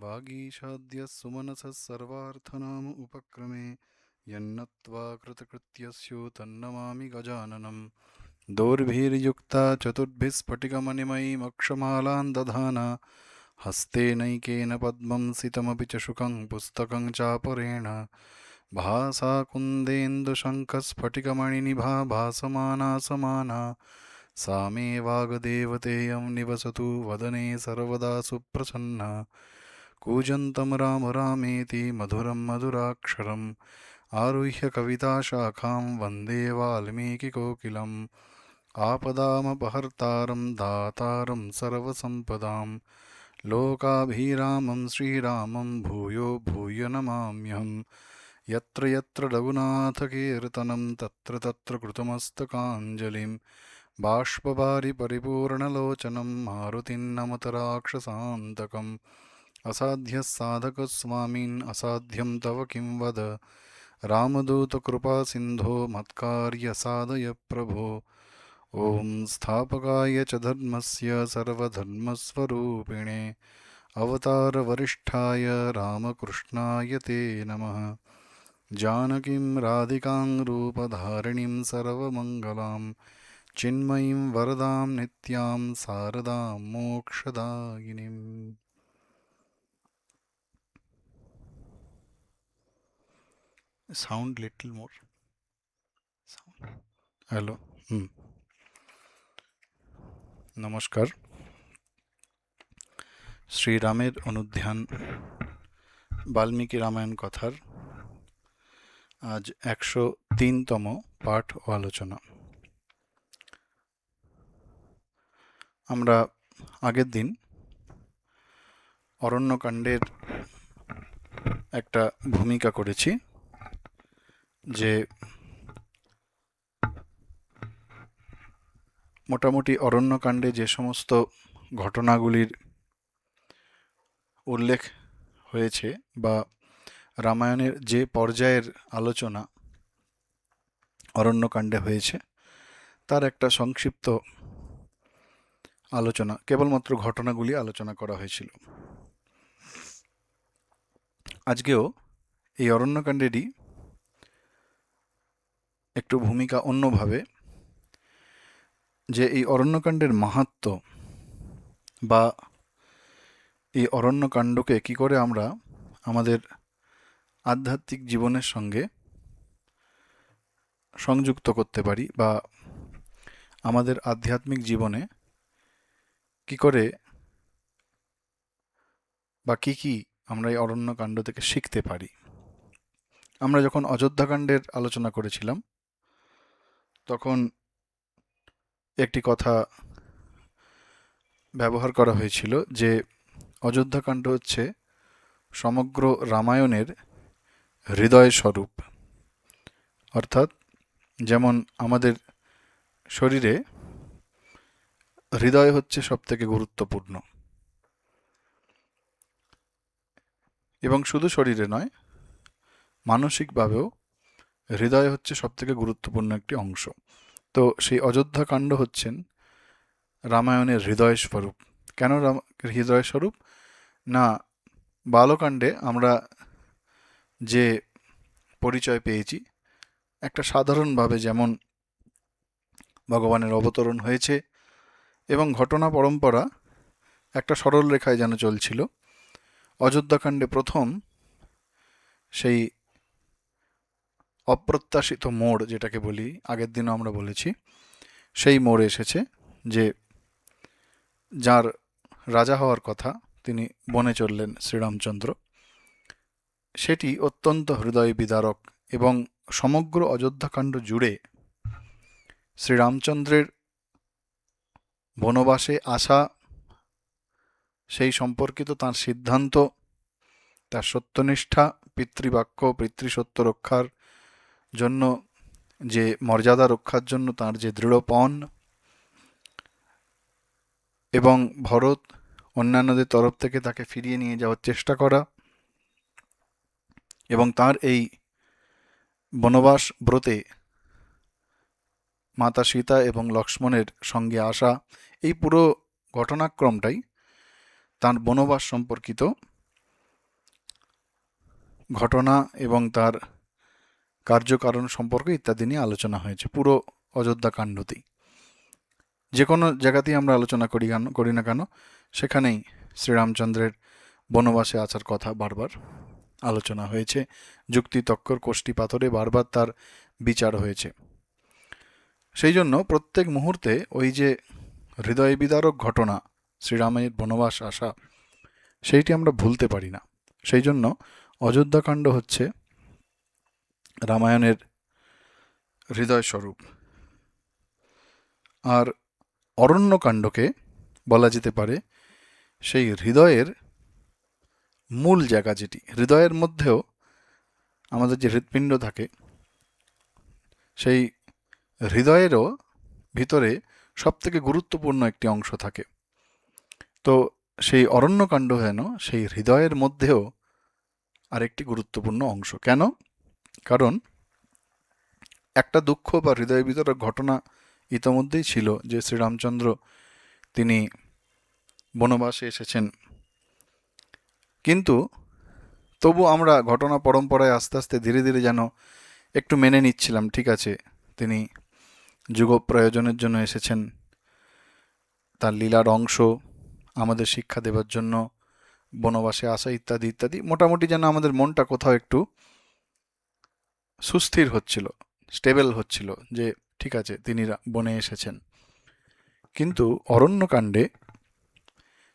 वागीशाद्य सुमनसः सर्वार्थनाम उपक्रमे यन्नत्वा कृतकृत्यस्यो तन्नमामि गजाननम् दोर्भिर्युक्ता चतुर्भिः स्फटिकमणिमयीमक्षमालां दधाना हस्तेनैकेन पद्मं सितमपि च शुकं पुस्तकं चापरेण भासा कुन्देन्दुशङ्खस्फटिकमणिनिभा भासमाना समाना सा मे वाग्देवतेयं निवसतु वदने सर्वदा सुप्रसन्ना कूजन्तं राम रामेति मधुरं मधुराक्षरम् आरुह्य कविताशाखां वन्दे वाल्मीकिकोकिलम् आपदामपहर्तारं दातारं सर्वसम्पदां लोकाभिरामं श्रीरामं भूयो भूय नमाम्यहम् यत्र यत्र रघुनाथकीर्तनं तत्र तत्र कृतमस्तकाञ्जलिं बाष्पवारि परिपूर्णलोचनं मारुतिं नमत राक्षसान्तकम् असाध्यः साधकस्वामिन् असाध्यं तव किं वद रामदूतकृपासिन्धो मत्कार्यसाधय प्रभो ॐ स्थापकाय च धर्मस्य सर्वधर्मस्वरूपिणे अवतारवरिष्ठाय रामकृष्णाय ते नमः जानकीं राधिकां रूपधारिणीं सर्वमङ्गलां चिन्मयीं वरदां नित्यां शारदां मोक्षदायिनीम् साउंड लिटिल मोर हेलो নমস্কার শ্রীরামের অনুধ্যান বাল্মীকি রামায়ণ কথার আজ 103তম পাঠ ও আলোচনা। আমরা আগের দিন অরণ্যকাণ্ডের একটা ভূমিকা করেছি, যে মোটামুটি অরণ্যকাণ্ডে যে সমস্ত ঘটনাগুলির উল্লেখ হয়েছে বা রামায়ণের যে পর্যায়ের আলোচনা অরণ্যকাণ্ডে হয়েছে তার একটা সংক্ষিপ্ত আলোচনা, কেবলমাত্র ঘটনাগুলি আলোচনা করা হয়েছিল। আজকেও এই অরণ্যকাণ্ডেরই একটু ভূমিকা অন্যভাবে, যে এই অরণ্যকাণ্ডের মাহাত্ম্য বা এই অরণ্যকাণ্ডকে কি করে আমরা আমাদের আধ্যাত্মিক জীবনের সঙ্গে সংযুক্ত করতে পারি, বা আমাদের আধ্যাত্মিক জীবনে কি করে বা কি আমরা এই অরণ্যকাণ্ড থেকে শিখতে পারি। আমরা যখন অযোধ্যাকাণ্ডের আলোচনা করেছিলাম তখন একটি কথা ব্যবহার করা হয়েছিল, যে অযোধ্যাকাণ্ড হচ্ছে সমগ্র রামায়ণের হৃদয় স্বরূপ। অর্থাৎ যেমন আমাদের শরীরে হৃদয় হচ্ছে সবথেকে গুরুত্বপূর্ণ, এবং শুধু শরীরে নয়, মানসিকভাবেও হৃদয় হচ্ছে সবথেকে গুরুত্বপূর্ণ একটি অংশ। তো সেই অযোধ্যাকাণ্ড হচ্ছেন রামায়ণের হৃদয় স্বরূপ। কেন হৃদয় স্বরূপ? না, বালকাণ্ডে আমরা যে পরিচয় পেয়েছি একটা সাধারণভাবে, যেমন ভগবানের অবতরণ হয়েছে এবং ঘটনা পরম্পরা একটা সরল রেখায় যেন চলছিল, অযোধ্যাকাণ্ডে প্রথম সেই অপ্রত্যাশিত মোড়, যেটাকে বলি, আগের দিনও আমরা বলেছি, সেই মোড় এসেছে, যে যার রাজা হওয়ার কথা তিনি বনে চললেন শ্রীরামচন্দ্র। সেটি অত্যন্ত হৃদয় বিদারক, এবং সমগ্র অযোধ্যাকাণ্ড জুড়ে শ্রীরামচন্দ্রের বনবাসে আসা, সেই সম্পর্কিত তাঁর সিদ্ধান্ত, তার সত্যনিষ্ঠা, পিতৃবাক্য পিতৃসত্য রক্ষার জন্য যে মর্যাদা রক্ষার জন্য তাঁর যে দৃঢ়পণ, এবং ভরত অন্যান্যদের তরফ থেকে তাকে ফিরিয়ে নিয়ে যাওয়ার চেষ্টা করা, এবং তার এই বনবাস ব্রতে মাতা সীতা এবং লক্ষ্মণের সঙ্গে আসা, এই পুরো ঘটনাক্রমটাই তাঁর বনবাস সম্পর্কিত ঘটনা এবং তার কার্যকারণ সম্পর্কে ইত্যাদি নিয়ে আলোচনা হয়েছে পুরো অযোধ্যা কাণ্ডতেই। যে কোনো জায়গাতেই আমরা আলোচনা করি না কেন, সেখানেই শ্রীরামচন্দ্রের বনবাসে আসার কথা বারবার আলোচনা হয়েছে। যুক্তি তক্কর কোষ্ঠী পাথরে বারবার তার বিচার হয়েছে। সেই জন্য প্রত্যেক মুহূর্তে ওই যে হৃদয় বিদারক ঘটনা শ্রীরামের বনবাস আসা, সেইটি আমরা ভুলতে পারি না। সেই জন্য অযোধ্যাকাণ্ড হচ্ছে রামায়ণের হৃদয় স্বরূপ। আর অরণ্যকাণ্ডকে বলা যেতে পারে সেই হৃদয়ের মূল জায়গা, যেটি হৃদয়ের মধ্যেও আমাদের যে হৃৎপিণ্ড থাকে, সেই হৃদয়েরও ভিতরে সবথেকে গুরুত্বপূর্ণ একটি অংশ থাকে। তো সেই অরণ্যকাণ্ড যেন সেই হৃদয়ের মধ্যেও আরেকটি গুরুত্বপূর্ণ অংশ। কেন? কারণ একটা দুঃখ বা হৃদয় বিতরক ঘটনা ইতোমধ্যেই ছিল যে শ্রীরামচন্দ্র তিনি বনবাসে এসেছেন, কিন্তু তবু আমরা ঘটনা পরম্পরায় আস্তে আস্তে ধীরে ধীরে যেন একটু মেনে নিচ্ছিলাম, ঠিক আছে তিনি যুগ প্রয়োজনের জন্য এসেছেন, তার লীলার অংশ আমাদের শিক্ষা দেবার জন্য বনবাসে আসা ইত্যাদি ইত্যাদি। মোটামুটি যেন আমাদের মনটা কোথাও একটু সুস্থির হচ্ছিল, স্টেবল হচ্ছিল যে ঠিক আছে তিনি বনে এসেছেন। কিন্তু অরণ্যকাণ্ডে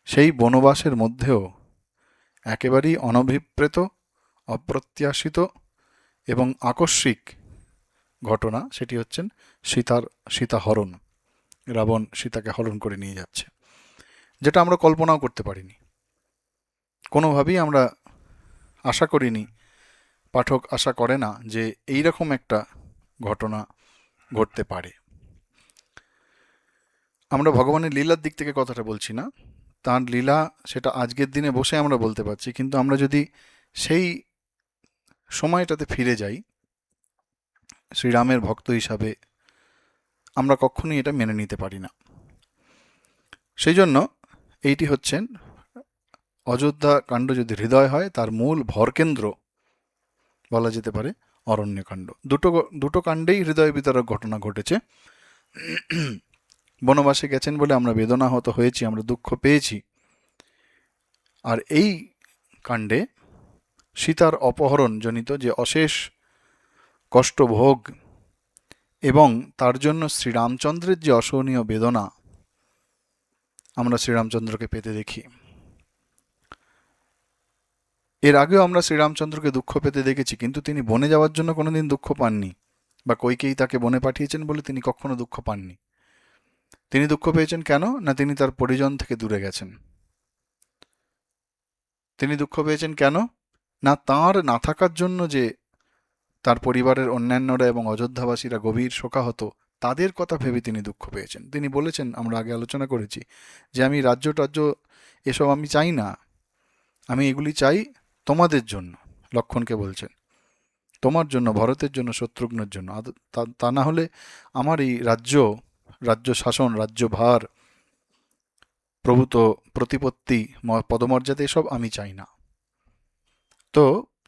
সেই বনবাসের মধ্যেও একেবারেই অনভিপ্রেত, অপ্রত্যাশিত এবং আকস্মিক ঘটনা, সেটি হচ্ছেন সীতাহরণ। রাবণ সীতাকে হরণ করে নিয়ে যাচ্ছে, যেটা আমরা কল্পনাও করতে পারিনি, কোনোভাবেই আমরা আশা করিনি, পাঠক আশা করে না যে এই রকম একটা ঘটনা ঘটতে পারে। আমরা ভগবানের লীলার দিক থেকে কথাটা বলছি না, তার লীলা সেটা আজকের দিনে বসে আমরা বলতে পারছি, কিন্তু আমরা যদি সেই সময়টাতে ফিরে যাই শ্রীরামের ভক্ত হিসাবে, আমরা কখনোই এটা মেনে নিতে পারি না। সেই জন্য এইটি হচ্ছেন অযোধ্যা কাণ্ড যদি হৃদয় হয়, তার মূল ভরকেন্দ্র বলা যেতে পারে অরণ্যকাণ্ড। দুটো কাণ্ডেই হৃদয় বিতরক ঘটনা ঘটেছে। বনবাসে গেছেন বলে আমরা বেদনাহত হয়েছি, আমরা দুঃখ পেয়েছি। আর এই কাণ্ডে সীতার অপহরণ জনিত যে অশেষ কষ্টভোগ এবং তার জন্য শ্রীরামচন্দ্রের যে অসহনীয় বেদনা আমরা শ্রীরামচন্দ্রকে পেতে দেখি। এর আগেও আমরা শ্রীরামচন্দ্রকে দুঃখ পেতে দেখেছি, কিন্তু তিনি বনে যাওয়ার জন্য কোনোদিন দুঃখ পাননি, বা কইকেয়ী তাকে বনে পাঠিয়েছেন বলে তিনি কখনো দুঃখ পাননি। তিনি দুঃখ পেয়েছেন কেন? না, তিনি তার পরিজন থেকে দূরে গেছেন। তিনি দুঃখ পেয়েছেন কেন? না, তাঁর না থাকার জন্য যে তার পরিবারের অন্যান্যরা এবং অযোধ্যাবাসীরা গভীর শোকাহত, তাদের কথা ভেবে তিনি দুঃখ পেয়েছেন। তিনি বলেছেন, আমরা আগে আলোচনা করেছি, যে আমি রাজ্য টাজ্য এসব আমি চাই না, আমি এগুলি চাই তোমাদের জন্য। লক্ষ্মণকে বলছেন, তোমার জন্য, ভরতের জন্য, শত্রুঘ্নের জন্য। তা না হলে আমার এই রাজ্য শাসন, রাজ্যভার, প্রভূত প্রতিপত্তি, পদমর্যাদা এসব আমি চাই না। তো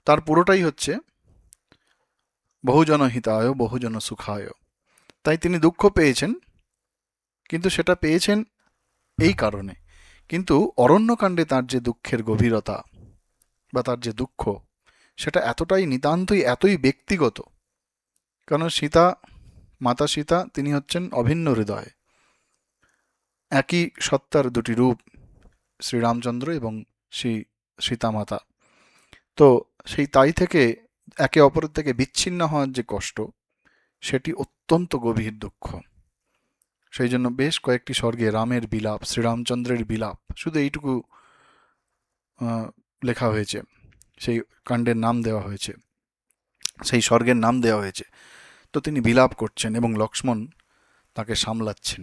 তার পুরোটাই হচ্ছে বহুজন হিতায় বহুজন সুখায়। তাই তিনি দুঃখ পেয়েছেন, কিন্তু সেটা পেয়েছেন এই কারণে। কিন্তু অরণ্যকাণ্ডে তার যে দুঃখের গভীরতা বা তার যে দুঃখ, সেটা এতটাই নিতান্তই এতই ব্যক্তিগত। কারণ মাতা সীতা তিনি হচ্ছেন অভিন্ন হৃদয়, একই সত্তার দুটি রূপ, শ্রীরামচন্দ্র এবং সীতা মাতা। তো সেই তাই থেকে একে অপরের থেকে বিচ্ছিন্ন হওয়ার যে কষ্ট, সেটি অত্যন্ত গভীর দুঃখ। সেই জন্য বেশ কয়েকটি স্বর্গে রামের বিলাপ, শ্রীরামচন্দ্রের বিলাপ, শুধু এইটুকু লেখা হয়েছে, সেই কাণ্ডের নাম দেওয়া হয়েছে, সেই স্বর্গের নাম দেওয়া হয়েছে। তো তিনি বিলাপ করছেন এবং লক্ষ্মণ তাকে সামলাচ্ছেন,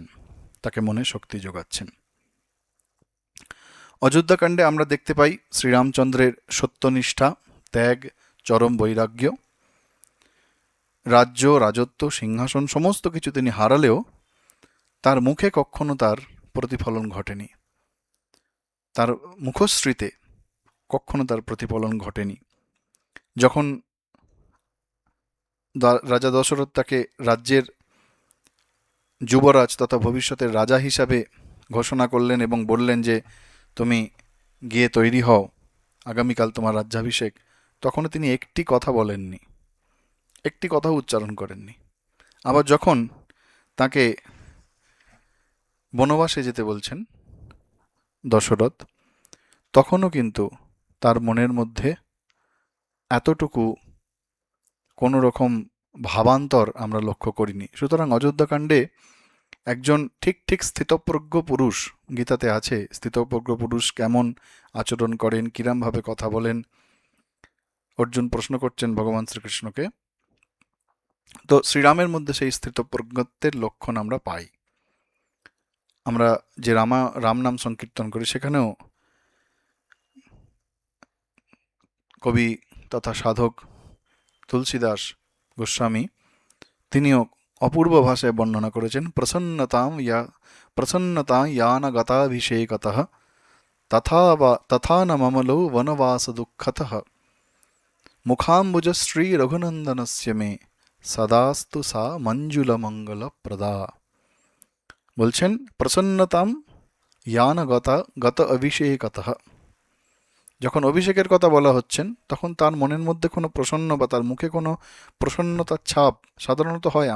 তাকে মনে শক্তি যোগাচ্ছেন। অযোধ্যাকাণ্ডে আমরা দেখতে পাই শ্রীরামচন্দ্রের সত্যনিষ্ঠা, ত্যাগ, চরম বৈরাগ্য। রাজ্য, রাজত্ব, সিংহাসন সমস্ত কিছু তিনি হারালেও তার মুখে কখনো তার প্রতিফলন ঘটেনি, তার মুখশ্রীতে কখনো তার প্রতিফলন ঘটেনি। যখন রাজা দশরথ তাকে রাজ্যের যুবরাজ তথা ভবিষ্যতের রাজা হিসাবে ঘোষণা করলেন এবং বললেন যে তুমি গিয়ে তৈরি হও, আগামীকাল তোমার রাজ্যাভিষেক, তখনও তিনি একটি কথা বলেননি, একটি কথা উচ্চারণ করেননি। আবার যখন তাকে বনবাসে যেতে বলছেন দশরথ, তখনও কিন্তু তার মনের মধ্যে এতটুকু কোনো রকম ভাবান্তর আমরা লক্ষ্য করিনি। সুতরাং অযোধ্যাকাণ্ডে একজন ঠিক ঠিক স্থিতপ্রজ্ঞ পুরুষ, গীতাতে আছে স্থিতপ্রজ্ঞ পুরুষ কেমন আচরণ করেন, কিরমভাবে কথা বলেন, অর্জুন প্রশ্ন করছেন ভগবান শ্রীকৃষ্ণকে। তো শ্রীরামের মধ্যে সেই স্থিতপ্রজ্ঞত্বের লক্ষণ আমরা পাই। আমরা যে রাম নাম সংকীর্তন করি সেখানেও কবি তথা সাধক তুলসীদাস গোস্বামী তিনিও অপূর্ব ভাষায় বর্ণনা করেছেন, প্রসন্নতা ইয়ানগতাভিষেকতঃ তথা ন মমলো বনবাস দুঃখতঃ মুখাম্বুজ শ্রী রঘুনন্দনস্য মে সদাস্তু সা মঞ্জুল মঙ্গল প্রদা। বলছেন প্রসন্নতাম গত অভিষেকতঃ, যখন অভিষেকের কথা বলা হচ্ছেন তখন তার মনের মধ্যে কোনো প্রসন্ন বা তার মুখে কোনো প্রসন্নতার ছাপ সাধারণত হয়।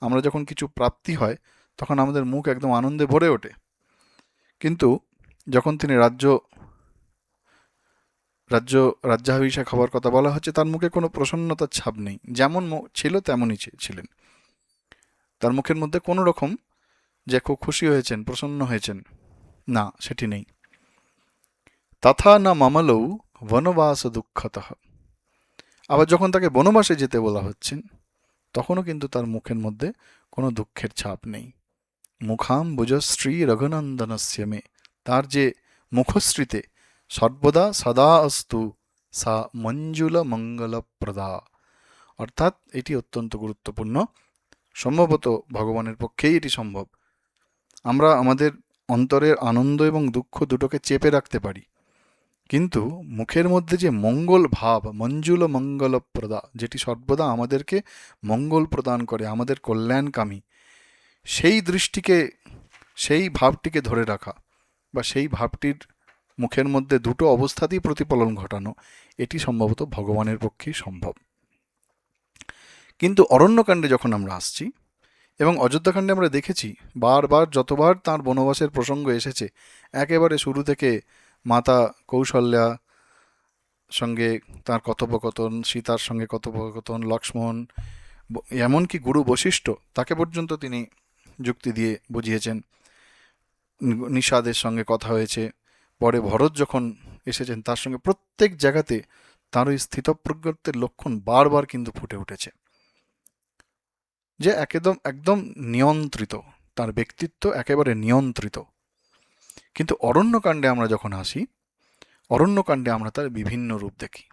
আমরা যখন কিছু প্রাপ্তি হয় তখন আমাদের মুখ একদম আনন্দে ভরে ওঠে, কিন্তু যখন তিনি রাজ্যাভিষেক হওয়ার কথা বলা হচ্ছে তার মুখে কোনো প্রসন্নতার ছাপ নেই, যেমন ছিল তেমনই ছিলেন। তার মুখের মধ্যে কোনো রকম যে খুব খুশি হয়েছেন, প্রসন্ন হয়েছেন, না, সেটি নেই। তথা না মামালৌ বনবাস দুঃখতঃ, আবার যখন তাকে বনবাসে যেতে বলা হচ্ছেন তখনও কিন্তু তার মুখের মধ্যে কোনো দুঃখের ছাপ নেই। মুখাম্বুজ শ্রী রঘুনন্দনস্য মে, তার যে মুখশ্রীতে সর্বদা সদা অস্তু সা মঞ্জুল মঙ্গল প্রদা, অর্থাৎ এটি অত্যন্ত গুরুত্বপূর্ণ। সম্ভবত ভগবানের পক্ষেই এটি সম্ভব। আমরা আমাদের অন্তরের আনন্দ এবং দুঃখ দুটোকে চেপে রাখতে পারি, কিন্তু মুখের মধ্যে যে মঙ্গল ভাব, মঞ্জুল মঙ্গল প্রদা, যেটি সর্বদা আমাদেরকে মঙ্গল প্রদান করে, আমাদের কল্যাণকামী, সেই দৃষ্টিকে, সেই ভাবটিকে ধরে রাখা বা সেই ভাবটির মুখের মধ্যে দুটো অবস্থাতেই প্রতিফলন ঘটানো, এটি সম্ভবত ভগবানের পক্ষেই সম্ভব। কিন্তু অরণ্যকাণ্ডে যখন আমরা আসছি এবং অযোধ্যাকাণ্ডে আমরা দেখেছি বারবার যতবার তার বনবাসের প্রসঙ্গ এসেছে, একেবারে শুরু থেকে মাতা কৌশল্যা সঙ্গে তার কথোপকথন, সীতার সঙ্গে কথোপকথন, লক্ষ্মণ, এমনকি গুরু বশিষ্ঠ তাকে পর্যন্ত তিনি যুক্তি দিয়ে বুঝিয়েছেন। নিষাদের সঙ্গে কথা হয়েছে, পরে ভরত যখন এসেছেন তার সঙ্গে প্রত্যেক জায়গাতে তার ওই স্থিতপ্রজ্ঞত্বের লক্ষণ বারবার কিন্তু ফুটে উঠেছে, যে একদম একদম নিয়ন্ত্রিত, তার ব্যক্তিত্ব একেবারে নিয়ন্ত্রিত। কিন্তু অরণ্যকাণ্ডে আমরা যখন আসি, অরণ্যকাণ্ডে আমরা তার বিভিন্ন রূপ দেখি।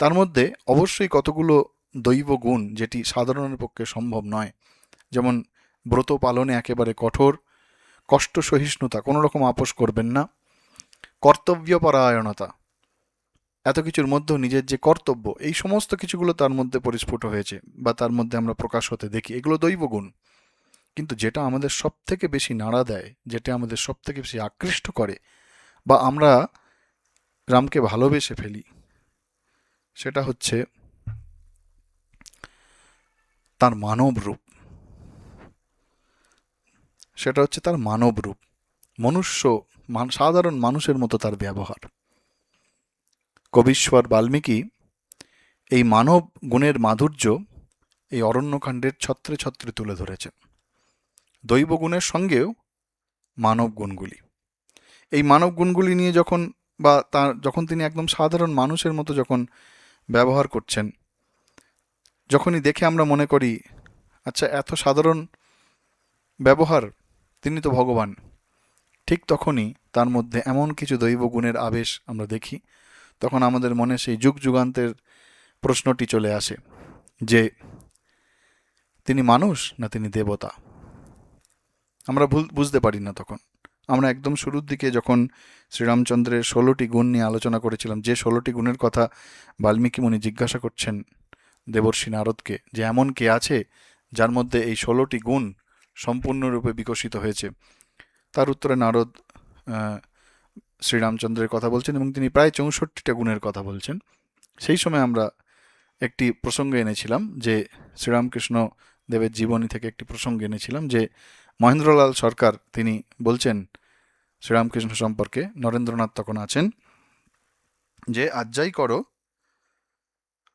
তার মধ্যে অবশ্যই কতগুলো দৈব গুণ যেটি সাধারণের পক্ষে সম্ভব নয়, যেমন ব্রত পালনে একেবারে কঠোর, কষ্ট সহিষ্ণুতা, কোনো রকম আপোষ করবেন না, কর্তব্যপরায়ণতা, এত কিছুর মধ্যেও নিজের যে কর্তব্য, এই সমস্ত কিছুগুলো তার মধ্যে পরিস্ফুট হয়েছে বা তার মধ্যে আমরা প্রকাশ হতে দেখি, এগুলো দৈব গুণ। কিন্তু যেটা আমাদের সব থেকে বেশি নাড়া দেয়, যেটা আমাদের সব থেকে বেশি আকৃষ্ট করে বা আমরা রামকে ভালোবেসে ফেলি, সেটা হচ্ছে তার মানব রূপ। সেটা হচ্ছে তার মানব রূপ, সাধারণ মানুষের মতো তার ব্যবহার। কবীশ্বর বাল্মীকি এই মানব গুণের মাধুর্য এই অরণ্যকাণ্ডের ছত্রে ছত্রে তুলে ধরেছেন। দৈব গুণের সঙ্গেও মানব গুণগুলি, এই মানব গুণগুলি নিয়ে যখন তিনি একদম সাধারণ মানুষের মতো যখন ব্যবহার করছেন, যখনই দেখে আমরা মনে করি আচ্ছা এত সাধারণ ব্যবহার, তিনি তো ভগবান, ঠিক তখনই তার মধ্যে এমন কিছু দৈব গুণের আবেশ আমরা দেখি, তখন আমাদের মনে সেই যুগ যুগান্তের প্রশ্নটি চলে আসে যে তিনি মানুষ না তিনি দেবতা। আমরা বুঝতে পারি না তখন। আমরা একদম শুরুর দিকে যখন শ্রীরামচন্দ্রের 16টি গুণ নিয়ে আলোচনা করেছিলাম, যে 16টি গুণের কথা বাল্মীকি মুনি জিজ্ঞাসা করছেন দেবর্ষি নারদকে, যে এমন কে আছে যার মধ্যে এই 16টি গুণ সম্পূর্ণরূপে বিকশিত হয়েছে, তার উত্তরে নারদ শ্রীরামচন্দ্রের কথা বলছেন এবং তিনি প্রায় 64টা গুণের কথা বলছেন। সেই সময় আমরা একটি প্রসঙ্গ এনেছিলাম, যে শ্রীরামকৃষ্ণ দেবের জীবনী থেকে একটি প্রসঙ্গ এনেছিলাম, যে মহেন্দ্রলাল সরকার তিনি বলছেন শ্রীরামকৃষ্ণ সম্পর্কে, নরেন্দ্রনাথ তখন আছেন, যে আজ যাই করো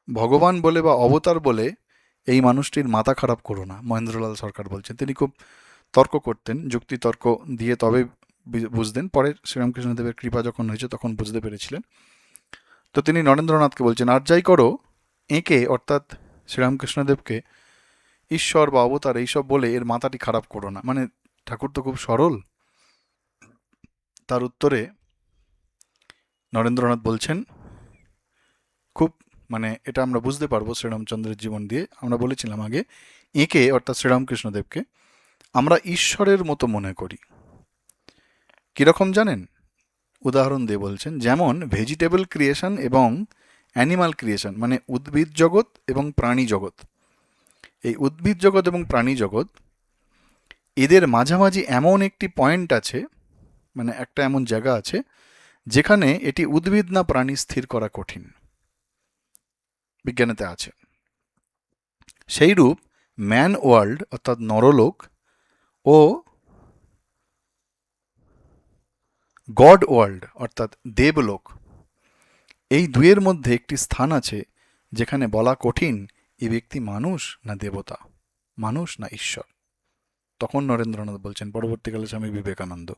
ভগবান বলে বা অবতার বলে এই মানুষটির মাথা খারাপ করো না। মহেন্দ্রলাল সরকার বলছেন, তিনি খুব তর্ক করতেন, যুক্তি তর্ক দিয়ে তবে বুঝতেন। পরে শ্রীরামকৃষ্ণদেবের কৃপা যখন হয়েছে তখন বুঝতে পেরেছিলেন। তো তিনি নরেন্দ্রনাথকে বলছেন, আর যাই করো এঁকে, অর্থাৎ শ্রীরামকৃষ্ণদেবকে ঈশ্বর বা অবতার এইসব বলে এর মাথাটি খারাপ করো না। মানে ঠাকুর তো খুব সরল। তার উত্তরে নরেন্দ্রনাথ বলছেন, খুব মানে এটা আমরা বুঝতে পারবো শ্রীরামচন্দ্রের জীবন দিয়ে। আমরা বলেছিলাম আগে, এঁকে অর্থাৎ শ্রীরামকৃষ্ণদেবকে আমরা ঈশ্বরের মতো মনে করি। কীরকম জানেন? উদাহরণ দিয়ে বলছেন, যেমন ভেজিটেবল ক্রিয়েশন এবং অ্যানিমাল ক্রিয়েশন, মানে উদ্ভিদ জগৎ এবং প্রাণী জগৎ। এই উদ্ভিদ জগৎ এবং প্রাণী জগৎ, এদের মাঝামাঝি এমন একটি পয়েন্ট আছে, মানে একটা এমন জায়গা আছে যেখানে এটি উদ্ভিদ না প্রাণী স্থির করা কঠিন, বিজ্ঞানেতে আছে। সেইরূপ ম্যান ওয়ার্ল্ড অর্থাৎ নরলোক ও গড ওয়ার্ল্ড অর্থাৎ দেবলোক, এই দুয়ের মধ্যে একটি স্থান আছে যেখানে বলা কঠিন এ ব্যক্তি মানুষ না দেবতা, মানুষ না ঈশ্বর। তখন নরেন্দ্রনাথ বলছেন, পরবর্তীকালে স্বামী বিবেকানন্দ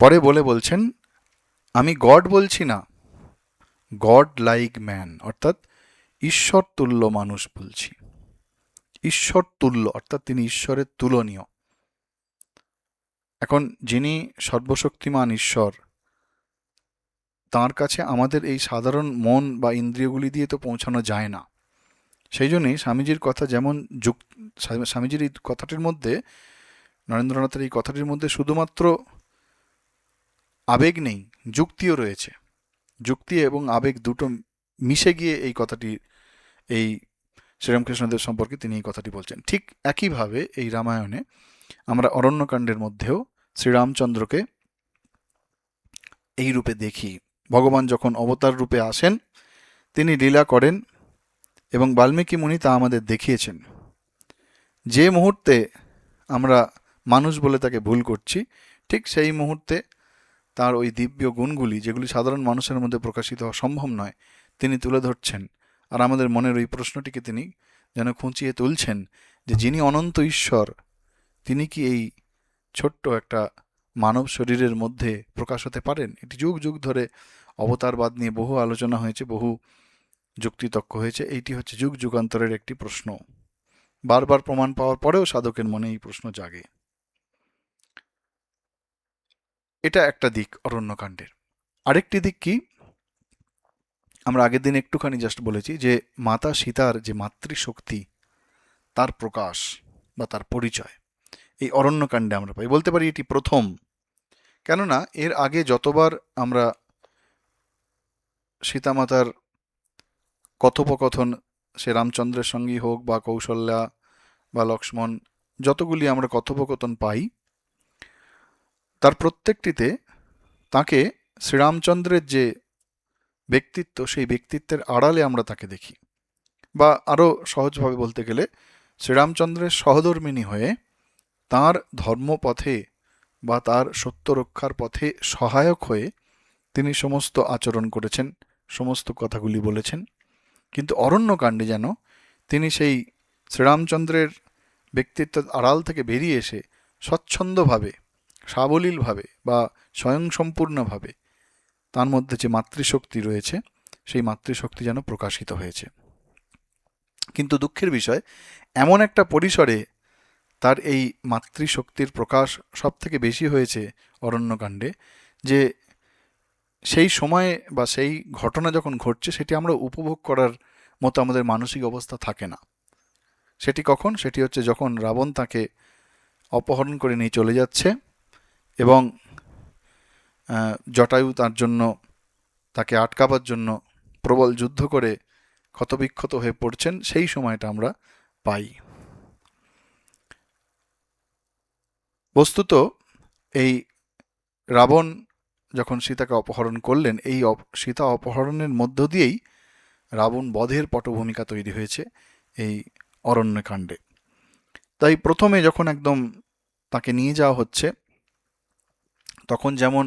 পরে বলছেন, আমি গড বলছি না, গড লাইক ম্যান, অর্থাৎ ঈশ্বর তুল্য মানুষ বলছি। ঈশ্বর তুল্য অর্থাৎ তিনি ঈশ্বরের তুলনীয়। এখন যিনি সর্বশক্তিমান ঈশ্বর, তাঁর কাছে আমাদের এই সাধারণ মন বা ইন্দ্রিয়গুলি দিয়ে তো পৌঁছানো যায় না। সেই জন্যই স্বামীজির কথা যেমন স্বামীজির এই কথাটির মধ্যে, নরেন্দ্রনাথের এই কথাটির মধ্যে শুধুমাত্র আবেগ নেই, যুক্তিও রয়েছে। যুক্তি এবং আবেগ দুটো মিশে গিয়ে এই কথাটি, এই শ্রীরামকৃষ্ণদেব সম্পর্কে তিনি এই কথাটি বলছেন। ঠিক একইভাবে এই রামায়ণে আমরা অরণ্যকাণ্ডের মধ্যেও শ্রীরামচন্দ্রকে এই রূপে দেখি। ভগবান যখন অবতার রূপে আসেন, তিনি লীলা করেন এবং বাল্মীকি মুনি তা আমাদের দেখিয়েছেন। যে মুহূর্তে আমরা মানুষ বলে তাকে ভুল করছি, ঠিক সেই মুহূর্তে তার ওই দিব্য গুণগুলি, যেগুলি সাধারণ মানুষের মধ্যে প্রকাশিত হওয়া সম্ভব নয়, তিনি তুলে ধরছেন। আর আমাদের মনের ওই প্রশ্নটিকে তিনি যেন খুঁচিয়ে তুলছেন, যে যিনি অনন্ত ঈশ্বর, তিনি কি এই ছোট্ট একটা মানব শরীরের মধ্যে প্রকাশ হতে পারেন? এটি যুগ যুগ ধরে অবতারবাদ নিয়ে বহু আলোচনা হয়েছে, বহু যুক্তিতক্ক হয়েছে। এইটি হচ্ছে যুগ যুগান্তরের একটি প্রশ্ন। বারবার প্রমাণ পাওয়ার পরেও সাধকের মনে এই প্রশ্ন জাগে। এটা একটা দিক অরণ্যকাণ্ডের। আরেকটি দিক কি, আমরা আগের দিন একটুখানি জাস্ট বলেছি, যে মাতা সীতার যে মাতৃশক্তি, তার প্রকাশ বা তার পরিচয় এই অরণ্যকাণ্ডে আমরা পাই। বলতে পারি এটি প্রথম, কেননা এর আগে যতবার আমরা সীতামাতার কথোপকথন, সে রামচন্দ্রের সঙ্গেই হোক বা কৌশল্যা বা লক্ষ্মণ, যতগুলি আমরা কথোপকথন পাই, তার প্রত্যেকটিতে তাকে শ্রীরামচন্দ্রের যে ব্যক্তিত্ব, সেই ব্যক্তিত্বের আড়ালে আমরা তাকে দেখি। বা আরও সহজভাবে বলতে গেলে, শ্রীরামচন্দ্রের সহধর্মিণী হয়ে তার ধর্মপথে বা তার সত্য রক্ষার পথে সহায়ক হয়ে তিনি সমস্ত আচরণ করেছেন, সমস্ত কথাগুলি বলেছেন। কিন্তু অরণ্যকাণ্ডে যেন তিনি সেই শ্রীরামচন্দ্রের ব্যক্তিত্বের আড়াল থেকে বেরিয়ে এসে স্বচ্ছন্দভাবে, সাবলীলভাবে বা স্বয়ংসম্পূর্ণভাবে তার মধ্যে যে মাতৃশক্তি রয়েছে, সেই মাতৃশক্তি যেন প্রকাশিত হয়েছে। কিন্তু দুঃখের বিষয়, এমন একটা পরিসরে তার এই মাতৃশক্তির প্রকাশ সব থেকে বেশি হয়েছে অরণ্যকাণ্ডে, যে সেই সময়ে বা সেই ঘটনা যখন ঘটছে, সেটি আমরা উপভোগ করার মতো আমাদের মানসিক অবস্থা থাকে না। সেটি কখন? সেটি হচ্ছে যখন রাবণ তাকে অপহরণ করে নিয়ে চলে যাচ্ছে এবং জটায়ু তার জন্য, তাকে আটকাবার জন্য প্রবল যুদ্ধ করে ক্ষতবিক্ষত হয়ে পড়ছেন, সেই সময়টা আমরা পাই। বস্তুত এই রাবণ যখন সীতাকে অপহরণ করলেন, এই সীতা অপহরণের মধ্য দিয়েই রাবণ বধের পটভূমিকা তৈরি হয়েছে এই অরণ্যকাণ্ডে। তাই প্রথমে যখন একদম তাকে নিয়ে যাওয়া হচ্ছে, তখন যেমন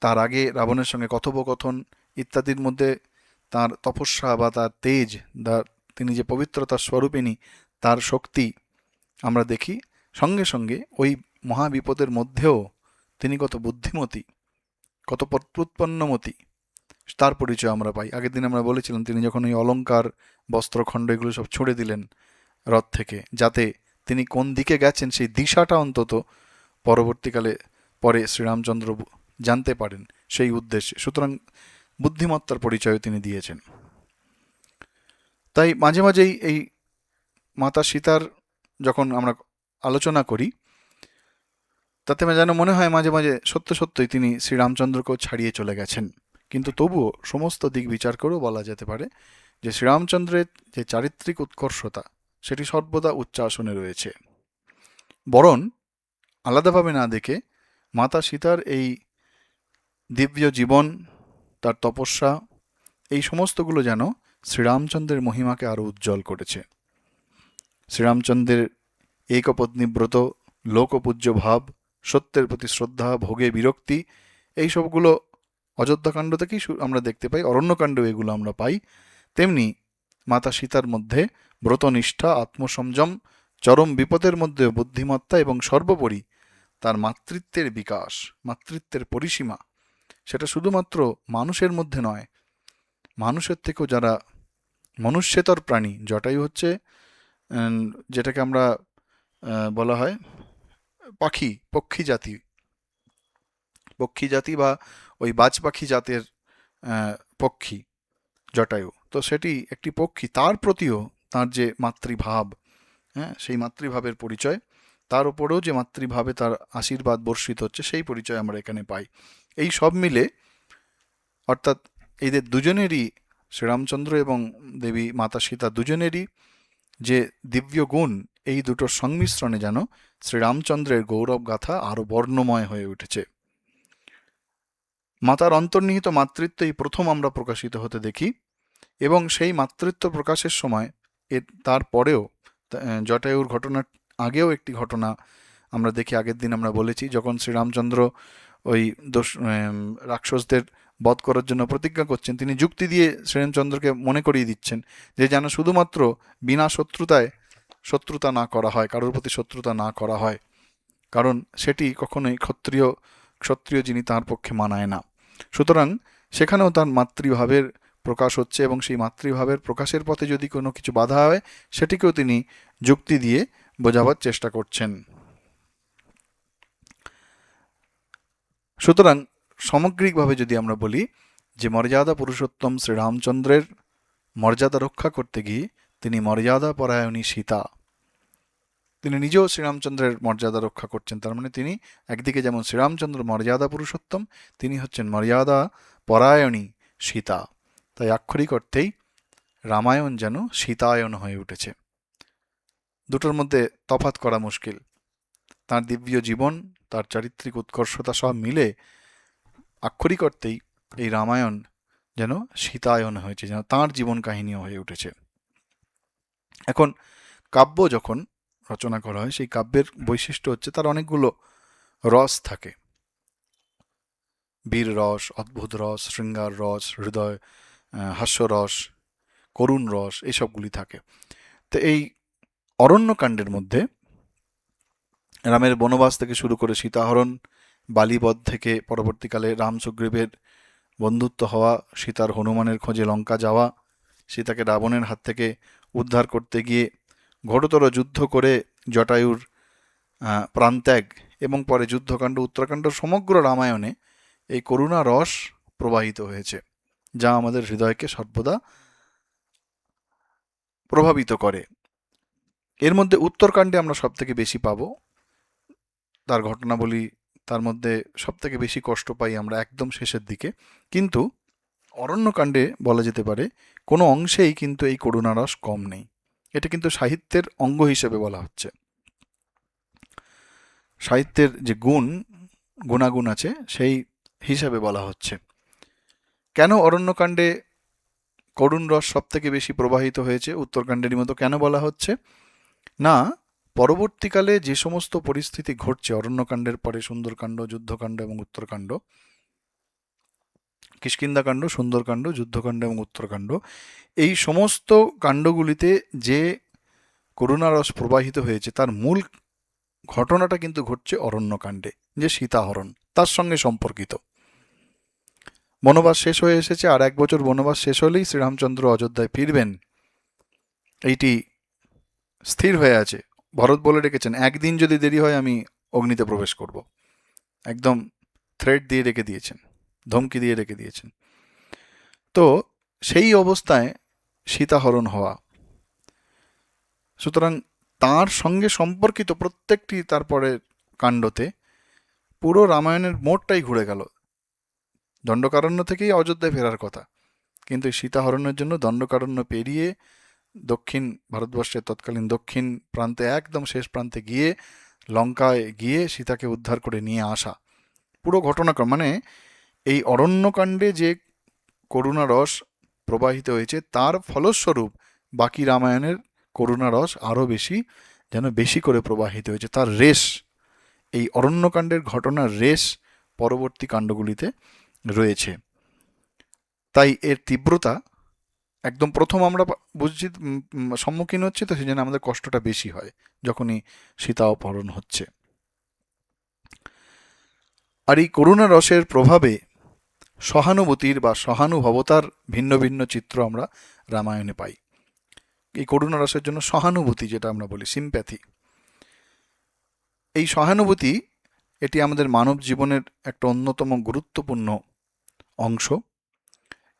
তার আগে রাবণের সঙ্গে কথোপকথন ইত্যাদির মধ্যে তার তপস্যা বা তার তেজ, তিনি যে পবিত্রতার স্বরূপিণী, তার শক্তি আমরা দেখি, সঙ্গে সঙ্গে ওই মহাবিপদের মধ্যেও তিনি কত বুদ্ধিমতী, কত প্রত্যুৎপন্নমতী, তার পরিচয় আমরা পাই। আগের দিন আমরা বলেছিলাম তিনি যখন ওই অলংকার, বস্ত্রখণ্ড এগুলো সব ছুঁড়ে দিলেন রথ থেকে, যাতে তিনি কোন দিকে গেছেন সেই দিশাটা অন্তত পরবর্তীকালে পরে শ্রীরামচন্দ্র জানতে পারেন, সেই উদ্দেশ্যে। সুতরাং বুদ্ধিমত্তার পরিচয় তিনি দিয়েছেন। তাই মাঝে মাঝেই এই মাতা সীতার যখন আমরা আলোচনা করি, তাতে যেন মনে হয় মাঝে মাঝে সত্য সত্যই তিনি শ্রীরামচন্দ্রকেও ছাড়িয়ে চলে গেছেন। কিন্তু তবুও সমস্ত দিক বিচার করেও বলা যেতে পারে যে শ্রীরামচন্দ্রের যে চারিত্রিক উৎকর্ষতা, সেটি সর্বদা উচ্চ আসনে রয়েছে। বরং আলাদাভাবে না দেখে মাতা সীতার এই দিব্য জীবন, তার তপস্যা, এই সমস্তগুলো যেন শ্রীরামচন্দ্রের মহিমাকে আরও উজ্জ্বল করেছে। শ্রীরামচন্দ্রের একপত্নীব্রত, লোকপূজ্য ভাব, সত্যের প্রতি শ্রদ্ধা, ভোগে বিরক্তি, এই সবগুলো অযোধ্যাকাণ্ড থেকেই আমরা দেখতে পাই, অরণ্যকাণ্ডেও এগুলো আমরা পাই। তেমনি মাতা সীতার মধ্যে ব্রতনিষ্ঠা, আত্মসংযম, চরম বিপদের মধ্যে বুদ্ধিমত্তা এবং সর্বোপরি তার মাতৃত্বের বিকাশ, মাতৃত্বের পরিসীমা, সেটা শুধুমাত্র মানুষের মধ্যে নয়, মানুষের থেকেও যারা মনুষ্যেতর প্রাণী, জটায়ু হচ্ছে যেটাকে আমরা বলা হয় পক্ষী জাতি বা ওই বাজ পাখি জাতের পক্ষী জটায়ু, তো সেটি একটি পক্ষী, তার প্রতিও তার যে মাতৃভাব, হ্যাঁ, সেই মাতৃভাবের পরিচয়, তার উপরেও যে মাতৃভাবে তার আশীর্বাদ বর্ষিত হচ্ছে, সেই পরিচয় আমরা এখানে পাই। এই সব মিলে, অর্থাৎ এদের দুজনেরই, শ্রীরামচন্দ্র এবং দেবী মাতা সীতা দুজনেরই যে দিব্য গুণ, এই দুটোর সংমিশ্রণে যেন শ্রীরামচন্দ্রের গৌরব গাথা আরো বর্ণময় হয়ে উঠেছে। মাতার অন্তর্নিহিত মাতৃত্ব এই প্রথম আমরা প্রকাশিত হতে দেখি, এবং সেই মাতৃত্ব প্রকাশের সময় তারপরেও জটায়ুর ঘটনার আগেও একটি ঘটনা আমরা দেখি। আগের দিন আমরা বলেছি, যখন শ্রীরামচন্দ্র ওই রাক্ষসদের বধ করার জন্য প্রতিজ্ঞা করছেন, তিনি যুক্তি দিয়ে শ্রীরামচন্দ্রকে মনে করিয়ে দিচ্ছেন যে যেন শুধুমাত্র বিনা শত্রুতা না করা হয়, কারোর প্রতি শত্রুতা না করা হয়, কারণ সেটি কখনোই ক্ষত্রিয় যিনি তার পক্ষে মানায় না। সুতরাং সেখানেও তার মাতৃভাবের প্রকাশ হচ্ছে, এবং সেই মাতৃভাবের প্রকাশের পথে যদি কোনো কিছু বাধা হয়, সেটিকেও তিনি যুক্তি দিয়ে বোঝাবার চেষ্টা করছেন। সুতরাং সামগ্রিকভাবে যদি আমরা বলি যে মর্যাদা পুরুষোত্তম শ্রীরামচন্দ্রের মর্যাদা রক্ষা করতে গিয়ে তিনি মর্যাদা পরায়ণী সীতা, তিনি নিজেও শ্রীরামচন্দ্রের মর্যাদা রক্ষা করছেন। তার মানে তিনি একদিকে যেমন শ্রীরামচন্দ্র মর্যাদা পুরুষোত্তম, তিনি হচ্ছেন মর্যাদা পরায়ণী সীতা। তাই আক্ষরিক অর্থেই রামায়ণ যেন সীতায়ন হয়ে উঠেছে। দুটোর মধ্যে তফাৎ করা মুশকিল। তার দিব্য জীবন, তার চারিত্রিক উৎকর্ষতা সব মিলে আক্ষরিক অর্থেই এই রামায়ণ যেন সীতায়ন হয়েছে, যেন তাঁর জীবন কাহিনীও হয়ে উঠেছে। এখন কাব্য যখন রচনা করা হয়, সেই কাব্যের বৈশিষ্ট্য হচ্ছে তার অনেকগুলো রস থাকে। বীর রস, অদ্ভুত রস, শৃঙ্গার রস, হৃদয় হাস্যরস, করুণ রস, এইসবগুলি থাকে। তো এই অরণ্যকাণ্ডের মধ্যে রামের বনবাস থেকে শুরু করে সীতাহরণ, বালিবধ থেকে পরবর্তীকালে রাম সুগ্রীবের বন্ধুত্ব হওয়া, সীতার হনুমানের খোঁজে লঙ্কা যাওয়া, সীতাকে রাবণের হাত থেকে উদ্ধার করতে গিয়ে ঘোরতর যুদ্ধ করে জটায়ুর প্রাণত্যাগ, এবং পরে যুদ্ধকাণ্ড, উত্তরাকাণ্ড, সমগ্র রামায়ণে এই করুণা রস প্রবাহিত হয়েছে, যা আমাদের হৃদয়কে সর্বদা প্রভাবিত করে। এর মধ্যে উত্তরকাণ্ডে আমরা সব থেকে বেশি পাবো তার ঘটনাবলী তার মধ্যে সবথেকে বেশি কষ্ট পাই আমরা একদম শেষের দিকে। কিন্তু অরণ্যকাণ্ডে বলা যেতে পারে কোনো অংশেই কিন্তু এই করুণারস কম নেই। এটা কিন্তু সাহিত্যের অঙ্গ হিসেবে বলা হচ্ছে। সাহিত্যের যে গুণাগুণ আছে সেই হিসাবে বলা হচ্ছে। কেন অরণ্যকাণ্ডে করুণ রস সব থেকে বেশি প্রবাহিত হয়েছে উত্তরকাণ্ডেরই মতো কেন বলা হচ্ছে? না, পরবর্তীকালে যে সমস্ত পরিস্থিতি ঘটছে অরণ্যকাণ্ডের পরে সুন্দরকাণ্ড, যুদ্ধকাণ্ড এবং উত্তরকাণ্ড, কিষ্কিন্ধাকাণ্ড, সুন্দরকাণ্ড, যুদ্ধকাণ্ড এবং উত্তরকাণ্ড, এই সমস্ত কাণ্ডগুলিতে যে করুণারস প্রবাহিত হয়েছে তার মূল ঘটনাটা কিন্তু ঘটছে অরণ্যকাণ্ডে, যে সীতাহরণ তার সঙ্গে সম্পর্কিত। বনবাস শেষ হয়ে এসেছে, আর 1 বছর বনবাস শেষ হলেই শ্রীরামচন্দ্র অযোধ্যায় ফিরবেন, এইটি স্থির হয়ে আছে। ভরত বলে রেখেছেন, একদিন যদি দেরি হয় আমি অগ্নিতে প্রবেশ করব, একদম থ্রেট দিয়ে রেখে দিয়েছেন, ধমকি দিয়ে রেখে দিয়েছেন। তো সেই অবস্থায় সীতাহরণ হওয়া, সুতরাং তার সঙ্গে সম্পর্কিত প্রত্যেকটি তারপরে কাণ্ডতে পুরো রামায়ণের মোড়টাই ঘুরে গেল। দণ্ডকারণ্য থেকেই অযোধ্যায় ফেরার কথা, কিন্তু সীতাহরণের জন্য দণ্ডকারণ্য পেরিয়ে দক্ষিণ ভারতবর্ষের তৎকালীন দক্ষিণ প্রান্তে একদম শেষ প্রান্তে গিয়ে লঙ্কায় গিয়ে সীতাকে উদ্ধার করে নিয়ে আসা, পুরো ঘটনাক্রম, মানে এই অরণ্যকাণ্ডে যে করুণা রস প্রবাহিত হয়েছে তার ফলস্বরূপ বাকি রামায়ণের করুণা রস আরও বেশি করে প্রবাহিত হয়েছে। তার রেশ, এই অরণ্যকাণ্ডের ঘটনার রেশ পরবর্তী কাণ্ডগুলিতে রয়েছে। তাই এর তীব্রতা একদম প্রথম আমরা বুঝছি, সম্মুখীন হচ্ছে, তো সেই জন্য আমাদের কষ্টটা বেশি হয় যখনই সীতা অপহরণ হচ্ছে। আর এই করুণা রসের প্রভাবে সহানুভূতির বা সহানুভবতার ভিন্ন ভিন্ন চিত্র আমরা রামায়ণে পাই। এই করুণা রসের জন্য সহানুভূতি, যেটা আমরা বলি সিম্প্যাথি, এই সহানুভূতি এটি আমাদের মানব জীবনের একটা অন্যতম গুরুত্বপূর্ণ অংশ,